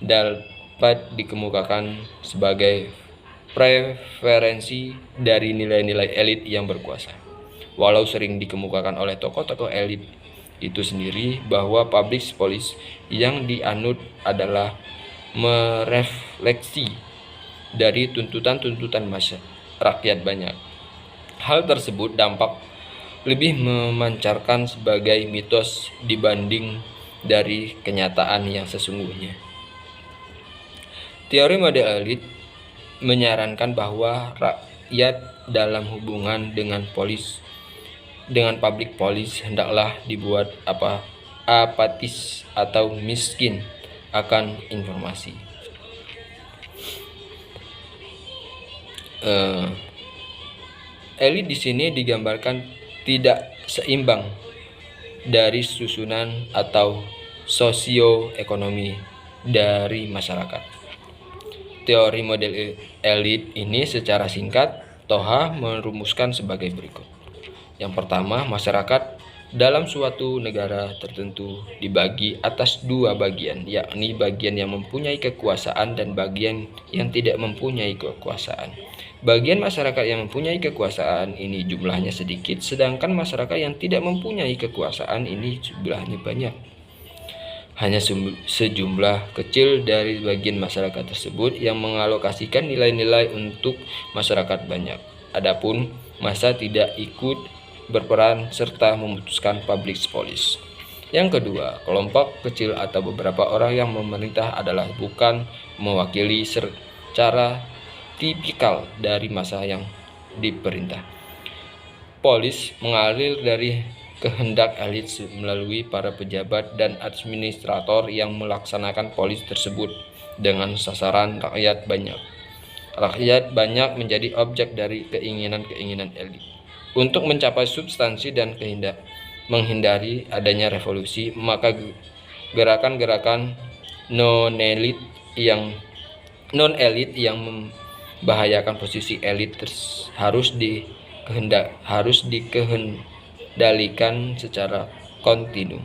dapat dikemukakan sebagai preferensi dari nilai-nilai elit yang berkuasa. Walau sering dikemukakan oleh tokoh-tokoh elit itu sendiri bahwa public policy yang dianut adalah merefleksi dari tuntutan-tuntutan rakyat banyak. Hal tersebut dampak lebih memancarkan sebagai mitos dibanding dari kenyataan yang sesungguhnya. Teori model elit menyarankan bahwa rakyat dalam hubungan dengan public policy hendaklah dibuat apatis atau miskin akan informasi. Elit di sini digambarkan tidak seimbang dari susunan atau sosioekonomi dari masyarakat. Teori model elit ini secara singkat Toha merumuskan sebagai berikut. Yang pertama, masyarakat dalam suatu negara tertentu dibagi atas dua bagian, yakni bagian yang mempunyai kekuasaan dan bagian yang tidak mempunyai kekuasaan. Bagian masyarakat yang mempunyai kekuasaan ini jumlahnya sedikit, sedangkan masyarakat yang tidak mempunyai kekuasaan ini jumlahnya banyak. Hanya sejumlah kecil dari bagian masyarakat tersebut yang mengalokasikan nilai-nilai untuk masyarakat banyak. Adapun massa tidak ikut berperan serta memutuskan public policy. Yang kedua, kelompok kecil atau beberapa orang yang memerintah adalah bukan mewakili secara tipikal dari massa yang diperintah. Polis mengalir dari kehendak elit melalui para pejabat dan administrator yang melaksanakan polis tersebut dengan sasaran rakyat banyak. Rakyat banyak menjadi objek dari keinginan-keinginan elit. Untuk mencapai substansi dan menghindari adanya revolusi, maka gerakan-gerakan non-elit yang membahayakan posisi elit harus dikehendalikan secara kontinu.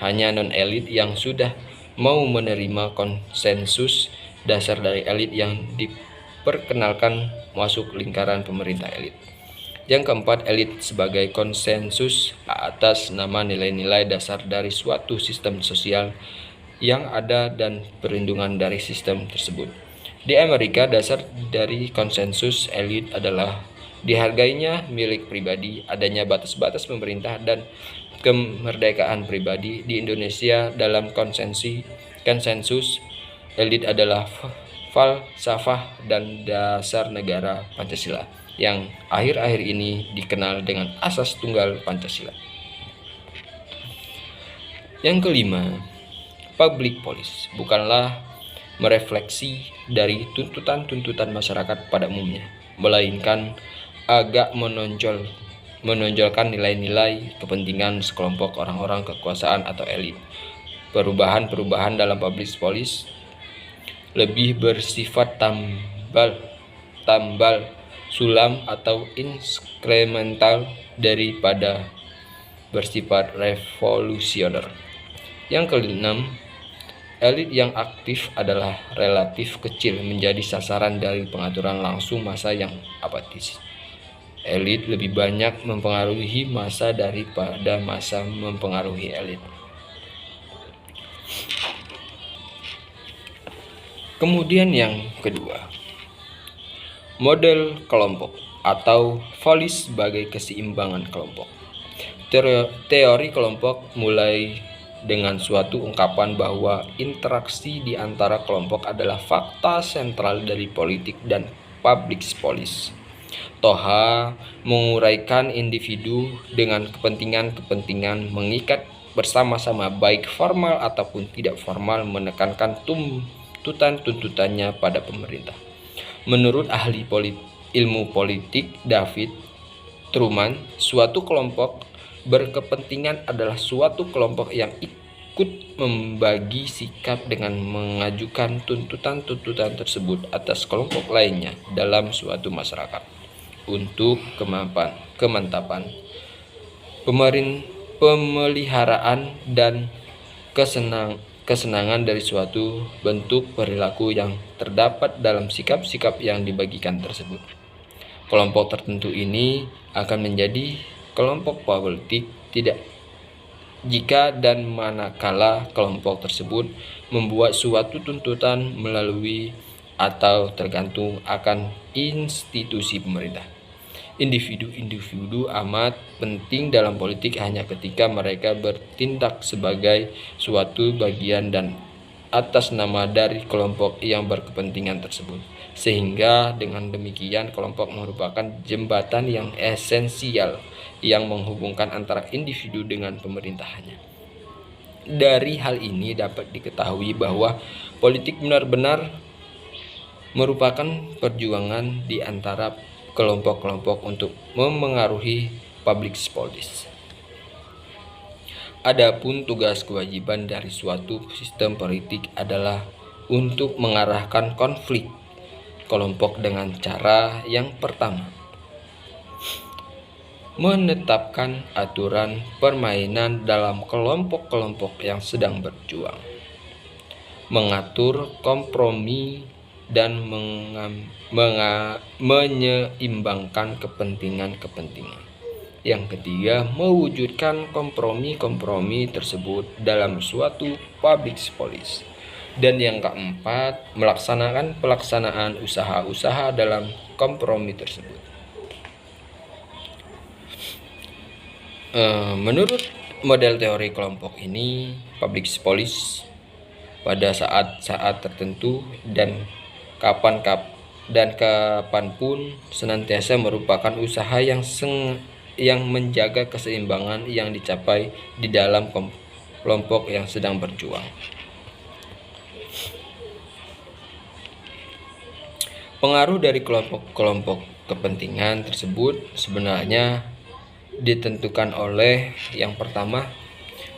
Hanya non-elit yang sudah mau menerima konsensus dasar dari elit yang diperkenalkan masuk lingkaran pemerintah elit. Yang keempat, elit sebagai konsensus atas nama nilai-nilai dasar dari suatu sistem sosial yang ada dan perlindungan dari sistem tersebut. Di Amerika, dasar dari konsensus elit adalah dihargainya milik pribadi, adanya batas-batas pemerintah, dan kemerdekaan pribadi. Di Indonesia, dalam konsensus elit adalah falsafah dan dasar negara Pancasila, yang akhir-akhir ini dikenal dengan asas tunggal Pancasila. Yang kelima, public policy bukanlah merefleksi dari tuntutan-tuntutan masyarakat pada umumnya, melainkan agak menonjolkan nilai-nilai kepentingan sekelompok orang-orang kekuasaan atau elit. Perubahan-perubahan dalam public policy lebih bersifat tambal sulam atau inkremental daripada bersifat revolusioner. Yang keenam, elit yang aktif adalah relatif kecil menjadi sasaran dari pengaturan langsung massa yang apatis. Elit lebih banyak mempengaruhi massa daripada massa mempengaruhi elit. Kemudian yang kedua, model kelompok atau polis sebagai keseimbangan kelompok. Teori kelompok mulai dengan suatu ungkapan bahwa interaksi di antara kelompok adalah fakta sentral dari politik dan public policy. Toha menguraikan individu dengan kepentingan-kepentingan mengikat bersama-sama baik formal ataupun tidak formal, menekankan tuntutannya pada pemerintah. Menurut ahli ilmu politik David Truman, suatu kelompok berkepentingan adalah suatu kelompok yang ikut membagi sikap dengan mengajukan tuntutan-tuntutan tersebut atas kelompok lainnya dalam suatu masyarakat untuk kemantapan pemeliharaan dan kesenangan dari suatu bentuk perilaku yang terdapat dalam sikap-sikap yang dibagikan tersebut. Kelompok tertentu ini akan menjadi kelompok politik tidak jika dan manakala kelompok tersebut membuat suatu tuntutan melalui atau tergantung akan institusi pemerintah. Individu-individu amat penting dalam politik hanya ketika mereka bertindak sebagai suatu bagian dan atas nama dari kelompok yang berkepentingan tersebut. Sehingga dengan demikian kelompok merupakan jembatan yang esensial yang menghubungkan antara individu dengan pemerintahannya. Dari hal ini dapat diketahui bahwa politik benar-benar merupakan perjuangan di antara kelompok-kelompok untuk memengaruhi public policy. Adapun tugas kewajiban dari suatu sistem politik adalah untuk mengarahkan konflik kelompok dengan cara yang pertama, menetapkan aturan permainan dalam kelompok-kelompok yang sedang berjuang, mengatur kompromi dan menyeimbangkan kepentingan-kepentingan. Yang ketiga, mewujudkan kompromi-kompromi tersebut dalam suatu public policy. Dan yang keempat, melaksanakan pelaksanaan usaha-usaha dalam kompromi tersebut. Menurut model teori kelompok ini, public policy pada saat-saat tertentu dan kapanpun senantiasa merupakan usaha yang menjaga keseimbangan yang dicapai di dalam kelompok yang sedang berjuang. Pengaruh dari kelompok-kelompok kepentingan tersebut sebenarnya ditentukan oleh yang pertama,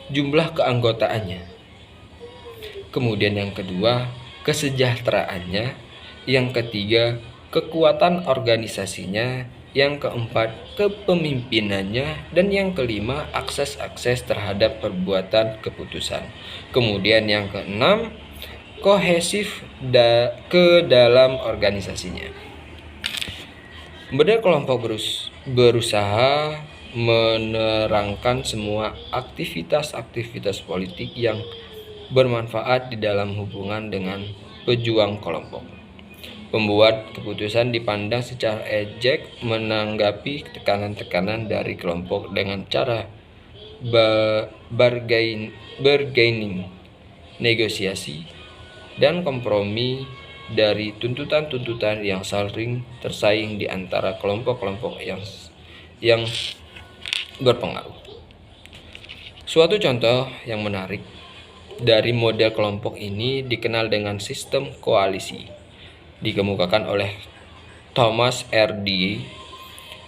jumlah keanggotaannya. Kemudian yang kedua, kesejahteraannya. Yang ketiga, kekuatan organisasinya. Yang keempat, kepemimpinannya. Dan yang kelima, akses terhadap perbuatan keputusan. Kemudian yang keenam, kohesif ke dalam organisasinya. Model kelompok berusaha menerangkan semua aktivitas-aktivitas politik yang bermanfaat di dalam hubungan dengan pejuang kelompok. Pembuat keputusan dipandang secara ejek menanggapi tekanan-tekanan dari kelompok dengan cara bargaining, negosiasi, dan kompromi dari tuntutan-tuntutan yang saling tersaing di antara kelompok-kelompok yang berpengaruh. Suatu contoh yang menarik dari model kelompok ini dikenal dengan sistem koalisi. Dikemukakan oleh Thomas R. Dewey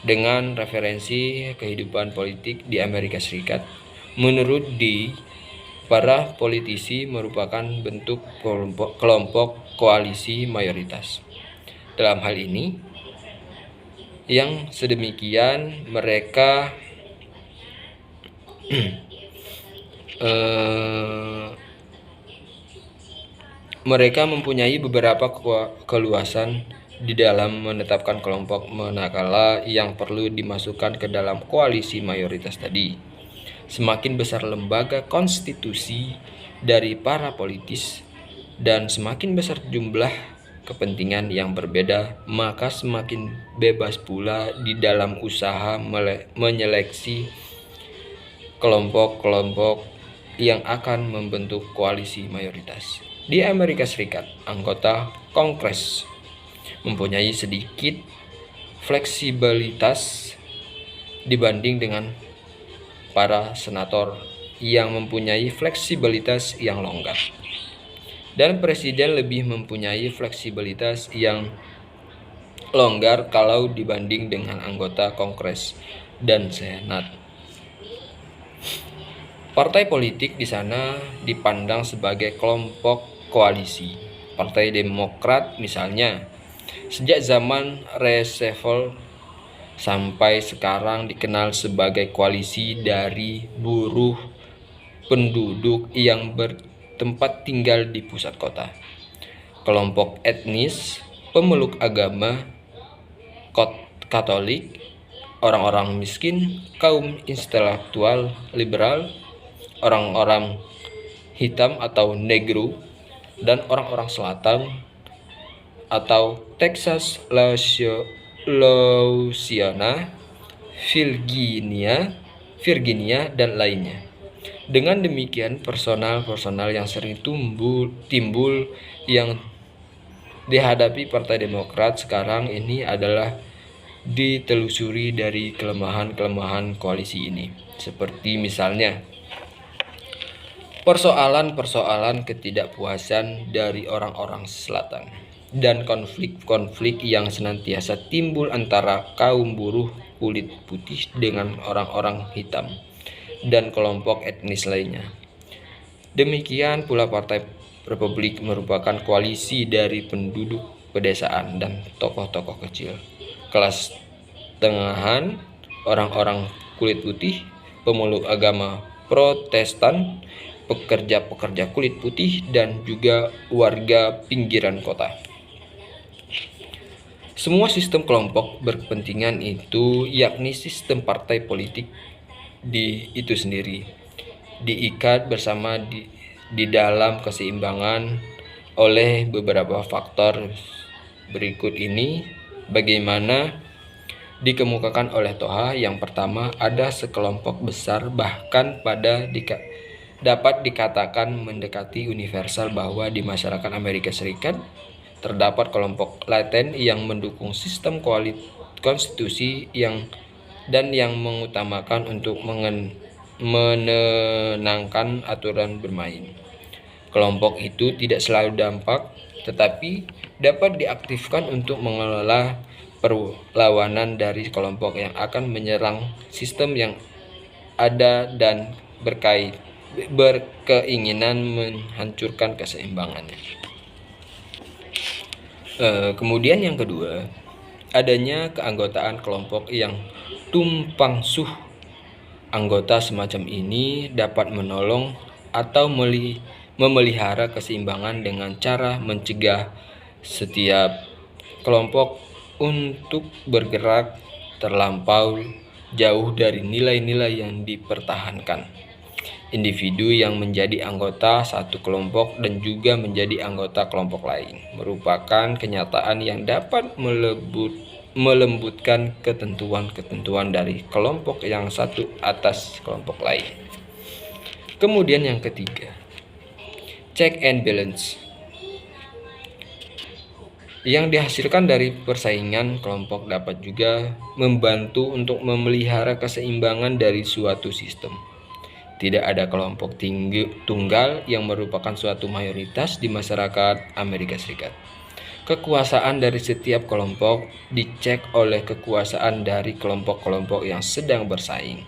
dengan referensi kehidupan politik di Amerika Serikat. Menurut Dewey, para politisi merupakan bentuk kelompok koalisi mayoritas. Dalam hal ini, yang sedemikian mereka mereka mempunyai beberapa keluasan di dalam menetapkan kelompok manakala yang perlu dimasukkan ke dalam koalisi mayoritas tadi. Semakin besar lembaga konstitusi dari para politis dan semakin besar jumlah kepentingan yang berbeda, maka semakin bebas pula di dalam usaha menyeleksi kelompok-kelompok yang akan membentuk koalisi mayoritas. Di Amerika Serikat, anggota Kongres mempunyai sedikit fleksibilitas dibanding dengan para senator yang mempunyai fleksibilitas yang longgar. Dan presiden lebih mempunyai fleksibilitas yang longgar kalau dibanding dengan anggota Kongres dan Senat. Partai politik di sana dipandang sebagai kelompok koalisi. Partai Demokrat misalnya, sejak zaman Roosevelt sampai sekarang dikenal sebagai koalisi dari buruh penduduk yang tempat tinggal di pusat kota. Kelompok etnis, pemeluk agama Katolik, orang-orang miskin, kaum intelektual liberal, orang-orang hitam atau negro, dan orang-orang selatan atau Texas, Louisiana, Virginia, dan lainnya. Dengan demikian, personal yang sering timbul yang dihadapi Partai Demokrat sekarang ini adalah ditelusuri dari kelemahan-kelemahan koalisi ini. Seperti misalnya persoalan-persoalan ketidakpuasan dari orang-orang selatan dan konflik-konflik yang senantiasa timbul antara kaum buruh kulit putih dengan orang-orang hitam dan kelompok etnis lainnya. Demikian pula Partai Republik merupakan koalisi dari penduduk pedesaan dan tokoh-tokoh kecil, kelas tengahan, orang-orang kulit putih, pemeluk agama Protestan, pekerja-pekerja kulit putih, dan juga warga pinggiran kota. Semua sistem kelompok berkepentingan itu, yakni sistem partai politik itu sendiri, diikat bersama di dalam keseimbangan oleh beberapa faktor berikut ini, bagaimana dikemukakan oleh Toha. Yang pertama, ada sekelompok besar, bahkan dapat dikatakan mendekati universal, bahwa di masyarakat Amerika Serikat terdapat kelompok laten yang mendukung sistem konstitusi yang mengutamakan untuk menenangkan aturan bermain. Kelompok itu tidak selalu dampak, tetapi dapat diaktifkan untuk mengelola perlawanan dari kelompok yang akan menyerang sistem yang ada dan berkeinginan menghancurkan keseimbangannya. Kemudian yang kedua, adanya keanggotaan kelompok yang tumpang suh. Anggota semacam ini dapat menolong atau memelihara keseimbangan dengan cara mencegah setiap kelompok untuk bergerak terlampau jauh dari nilai-nilai yang dipertahankan. Individu yang menjadi anggota satu kelompok dan juga menjadi anggota kelompok lain merupakan kenyataan yang dapat melembutkan ketentuan-ketentuan dari kelompok yang satu atas kelompok lain. Kemudian yang ketiga, check and balance yang dihasilkan dari persaingan kelompok dapat juga membantu untuk memelihara keseimbangan dari suatu sistem. Tidak ada kelompok tunggal yang merupakan suatu mayoritas di masyarakat Amerika Serikat. Kekuasaan dari setiap kelompok dicek oleh kekuasaan dari kelompok-kelompok yang sedang bersaing.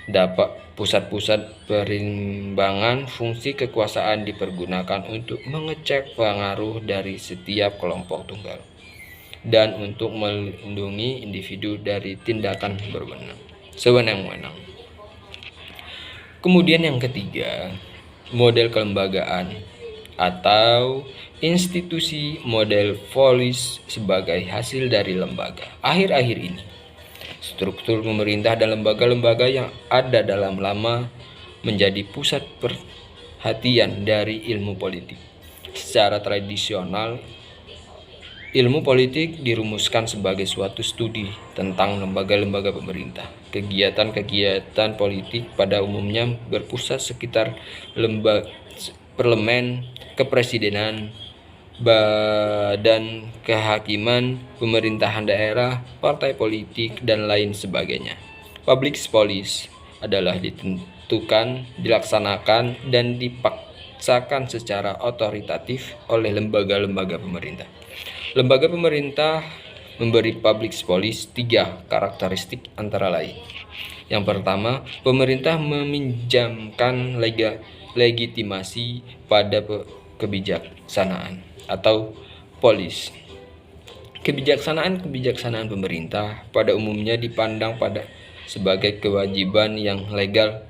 Dapat pusat-pusat perimbangan fungsi kekuasaan dipergunakan untuk mengecek pengaruh dari setiap kelompok tunggal dan untuk melindungi individu dari tindakan sewenang-wenang. Kemudian yang ketiga, model kelembagaan atau institusi model polis sebagai hasil dari lembaga. Akhir-akhir ini, struktur pemerintah dan lembaga-lembaga yang ada dalam lama menjadi pusat perhatian dari ilmu politik. Secara tradisional, ilmu politik dirumuskan sebagai suatu studi tentang lembaga-lembaga pemerintah. Kegiatan-kegiatan politik pada umumnya berpusat sekitar parlemen, kepresidenan, badan kehakiman, pemerintahan daerah, partai politik, dan lain sebagainya. Public policy adalah ditentukan, dilaksanakan, dan dipaksakan secara otoritatif oleh lembaga-lembaga pemerintah. Lembaga pemerintah memberi public policy 3 karakteristik antara lain. Yang pertama, pemerintah meminjamkan legitimasi pada kebijaksanaan atau polis. Kebijaksanaan pemerintah pada umumnya dipandang sebagai kewajiban yang legal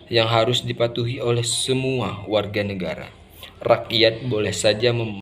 yang harus dipatuhi oleh semua warga negara. rakyat boleh saja